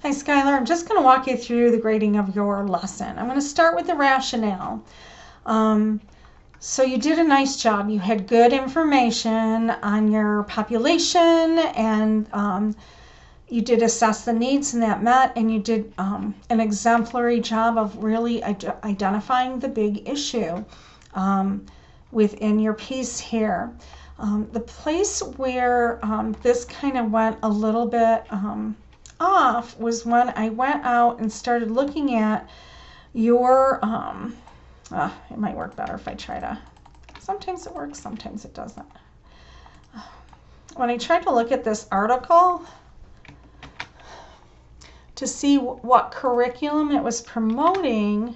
Hi, Schyler. I'm just going to walk you through the grading of your lesson. I'm going to start with the rationale. So you did a nice job. You had good information on your population, and you did assess the needs, and that met, and you did an exemplary job of really identifying the big issue within your piece here. The place where this kind of went a little bit off was when I went out and started looking at your it might work better if I try to, sometimes it works, sometimes it doesn't. When I tried to look at this article to see what curriculum it was promoting,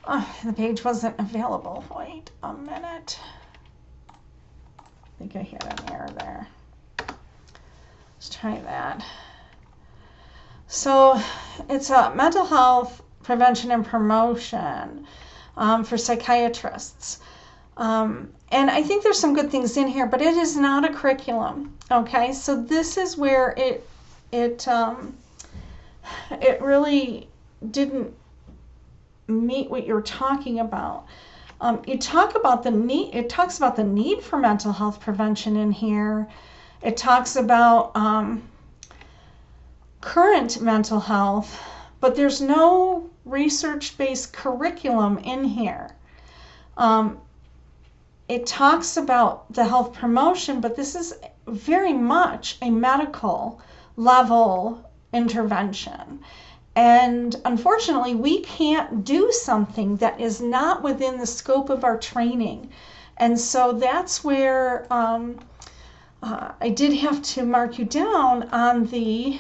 the page wasn't available. Wait a minute. I think I hit an error there. Let's try that. So it's a mental health prevention and promotion for psychiatrists. And I think there's some good things in here, but it is not a curriculum. Okay, so this is where it really didn't meet what you're talking about. You talk about the need. It talks about the need for mental health prevention in here. It talks about current mental health, but there's no research-based curriculum in here. It talks about the health promotion, but this is very much a medical level intervention. And unfortunately, we can't do something that is not within the scope of our training. And so that's where I did have to mark you down on the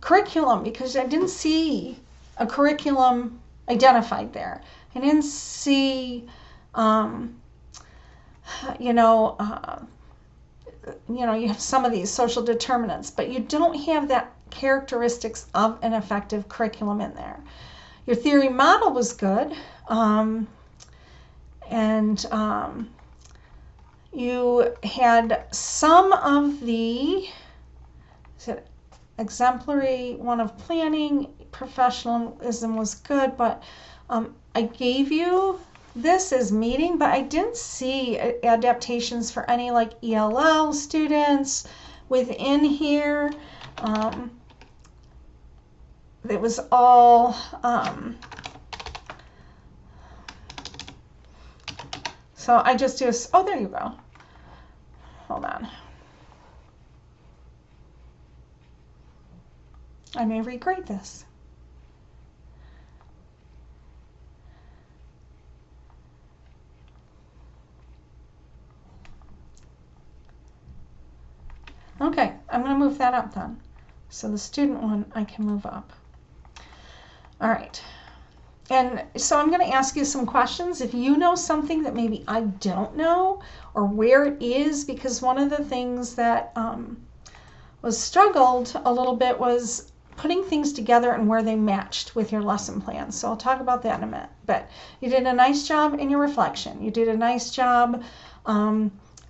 curriculum, because I didn't see a curriculum identified there. I didn't see, you have some of these social determinants, but you don't have that characteristics of an effective curriculum in there. Your theory model was good, and you had some of the exemplary one of planning, professionalism was good, but I gave you this as meeting, but I didn't see adaptations for any like ELL students within here. It was all so I just do oh, there you go. Hold on. I may regrade this. Okay, I'm going to move that up then. So the student one I can move up. All right. And so I'm going to ask you some questions. If you know something that maybe I don't know, or where it is, because one of the things that was struggled a little bit was putting things together and where they matched with your lesson plan. So I'll talk about that in a minute. But you did a nice job in your reflection. You did a nice job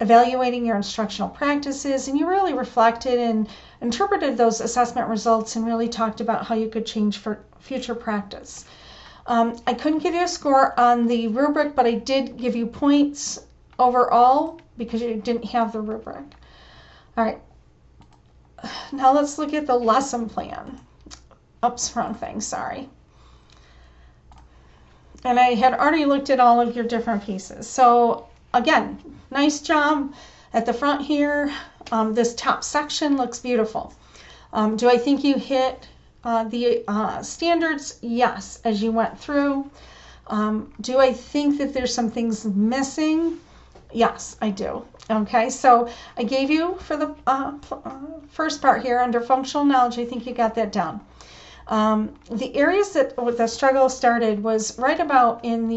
evaluating your instructional practices, and you really reflected and interpreted those assessment results and really talked about how you could change for future practice. I couldn't give you a score on the rubric, but I did give you points overall because you didn't have the rubric. All right. Now let's look at the lesson plan. Oops, wrong thing, sorry. And I had already looked at all of your different pieces. So again, nice job at the front here. This top section looks beautiful. Do I think you hit the standards? Yes, as you went through. Do I think that there's some things missing? Yes, I do. Okay, so I gave you for the first part here under functional knowledge, I think you got that down. The areas that the struggle started was right about in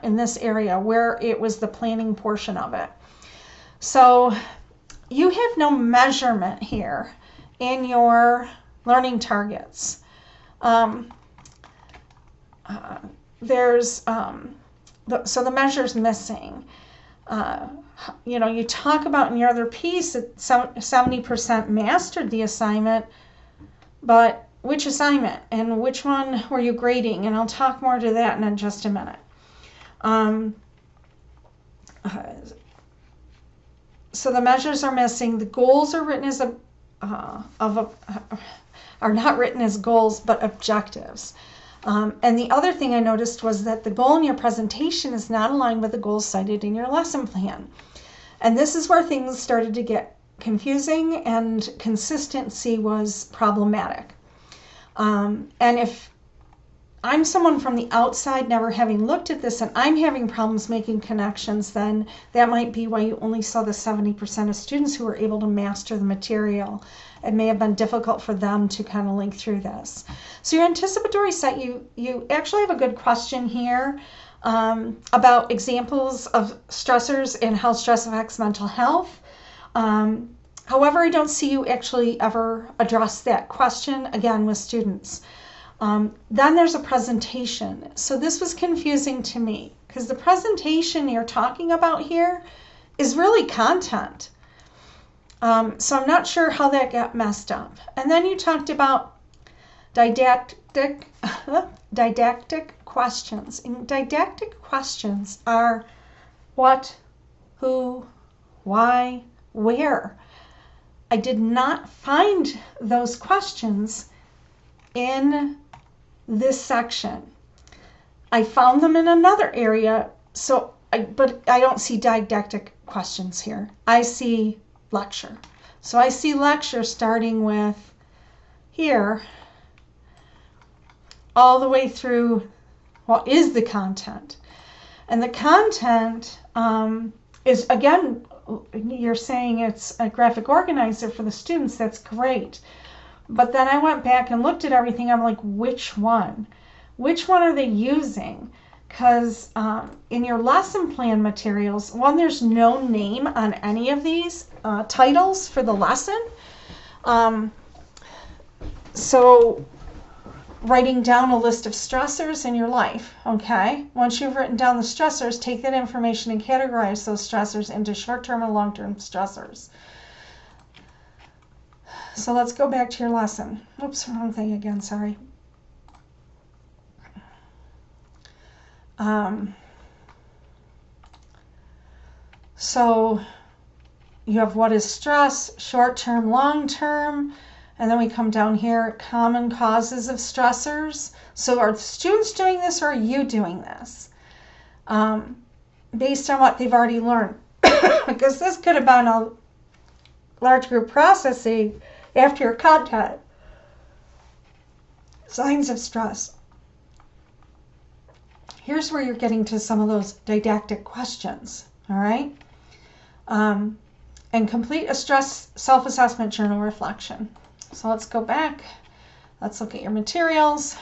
this area where it was the planning portion of it. So you have no measurement here in your learning targets. So the measure's missing. You talk about in your other piece that 70% mastered the assignment, but which assignment and which one were you grading? And I'll talk more to that in just a minute. So the measures are missing. The goals are written as are not written as goals, but objectives. And the other thing I noticed was that the goal in your presentation is not aligned with the goals cited in your lesson plan. And this is where things started to get confusing and consistency was problematic. And if I'm someone from the outside, never having looked at this, and I'm having problems making connections, then that might be why you only saw the 70% of students who were able to master the material. It may have been difficult for them to kind of link through this. So your anticipatory set, you actually have a good question here about examples of stressors and how stress affects mental health. However, I don't see you actually ever address that question again with students. Then there's a presentation. So this was confusing to me because the presentation you're talking about here is really content. So I'm not sure how that got messed up. And then you talked about didactic questions. And didactic questions are what, who, why, where. I did not find those questions in this section. I found them in another area, but I don't see didactic questions here. I see lecture. So I see lecture starting with here all the way through what is the content. And the content is, again, you're saying it's a graphic organizer for the students. That's great. But then I went back and looked at everything. I'm like, which one? Which one are they using? Because in your lesson plan materials, one, there's no name on any of these titles for the lesson. So writing down a list of stressors in your life, okay? Once you've written down the stressors, take that information and categorize those stressors into short-term and long-term stressors. So let's go back to your lesson. Oops, wrong thing again, sorry. So you have what is stress, short-term, long-term, and then we come down here, common causes of stressors. So are the students doing this or are you doing this? Based on what they've already learned. Because this could have been a large group processing after your content. Signs of stress. Here's where you're getting to some of those didactic questions, all right? And complete a stress self-assessment journal reflection. So let's go back. Let's look at your materials.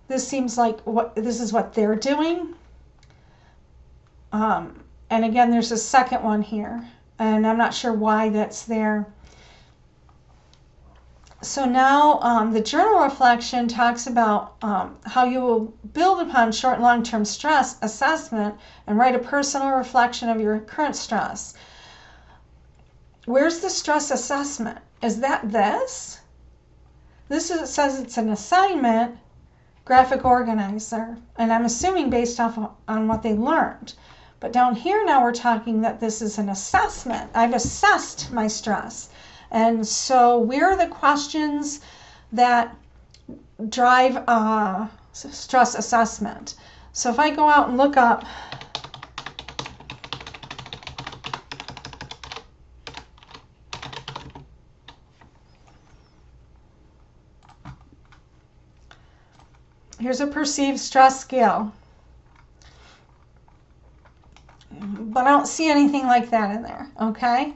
This seems like this is what they're doing. And again, there's a second one here, and I'm not sure why that's there. So now the journal reflection talks about how you will build upon short and long-term stress assessment and write a personal reflection of your current stress. Where's the stress assessment? Is that this? This is, it says it's an assignment, graphic organizer, and I'm assuming based off on what they learned. But down here now we're talking that this is an assessment. I've assessed my stress. And so where are the questions that drive stress assessment? So if I go out and look up here's a perceived stress scale. But I don't see anything like that in there, okay?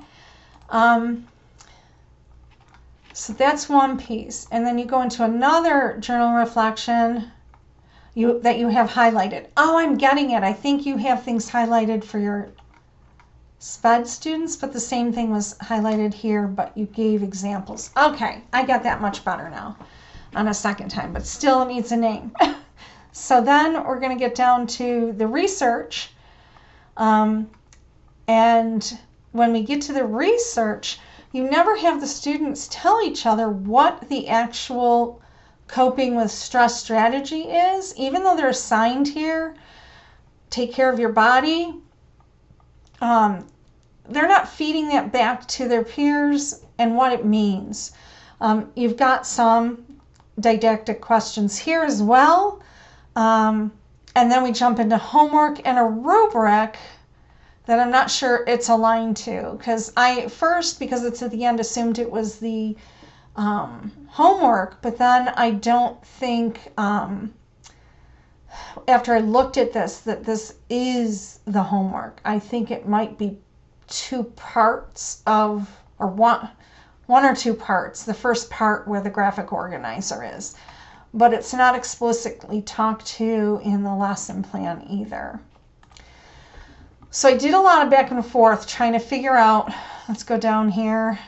So that's one piece. And then you go into another journal reflection that you have highlighted. Oh, I'm getting it. I think you have things highlighted for your SPED students, but the same thing was highlighted here, but you gave examples. Okay, I got that much better now on a second time, but still it needs a name. So then we're going to get down to the research. And when we get to the research, you never have the students tell each other what the actual coping with stress strategy is, even though they're assigned here, take care of your body. They're not feeding that back to their peers and what it means. You've got some didactic questions here as well. And then we jump into homework and a rubric that I'm not sure it's aligned to, because I first, because it's at the end, assumed it was the homework, but then I don't think, after I looked at this, that this is the homework. I think it might be two parts of, or one or two parts. The first part where the graphic organizer is, but it's not explicitly talked to in the lesson plan either. So I did a lot of back and forth trying to figure out, let's go down here.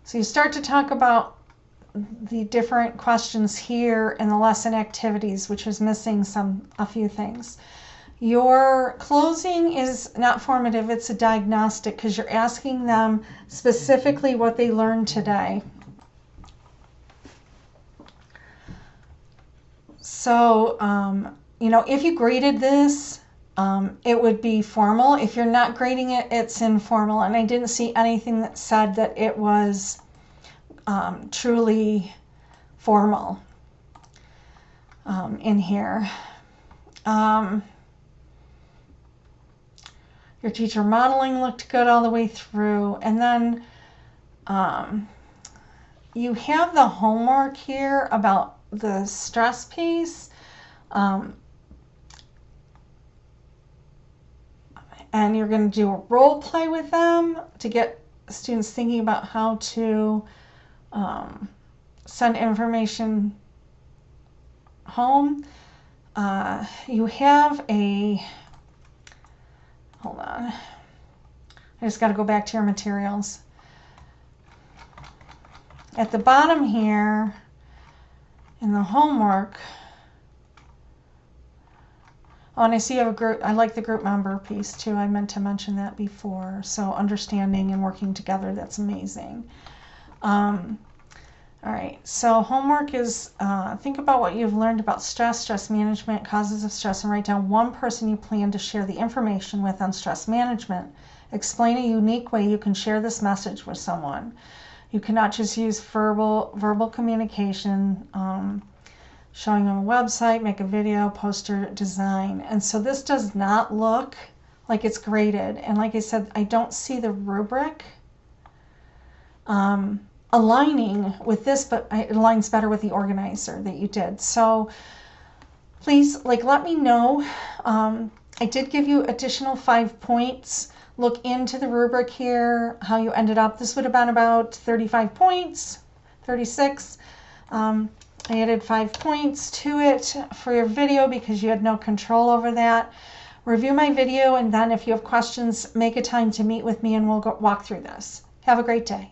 So you start to talk about the different questions here in the lesson activities, which is missing a few things. Your closing is not formative, it's a diagnostic, because you're asking them specifically what they learned today. So, if you graded this, it would be formal. If you're not grading it, it's informal. And I didn't see anything that said that it was truly formal in here. Your teacher modeling looked good all the way through. And then you have the homework here about the stress piece. And you're going to do a role play with them to get students thinking about how to send information home. You have hold on, I just got to go back to your materials. At the bottom here in the homework, oh, and I see you have a group. I like the group member piece too. I meant to mention that before. So understanding and working together, that's amazing. All right, so homework is think about what you've learned about stress, stress management, causes of stress, and write down one person you plan to share the information with on stress management. Explain a unique way you can share this message with someone. You cannot just use verbal communication. Showing on a website, make a video, poster, design. And so this does not look like it's graded. And like I said, I don't see the rubric aligning with this, but it aligns better with the organizer that you did. So please, let me know. I did give you additional 5 points. Look into the rubric here, how you ended up. This would have been about 35 points, 36. I added 5 points to it for your video because you had no control over that. Review my video, and then if you have questions, make a time to meet with me and we'll walk through this. Have a great day.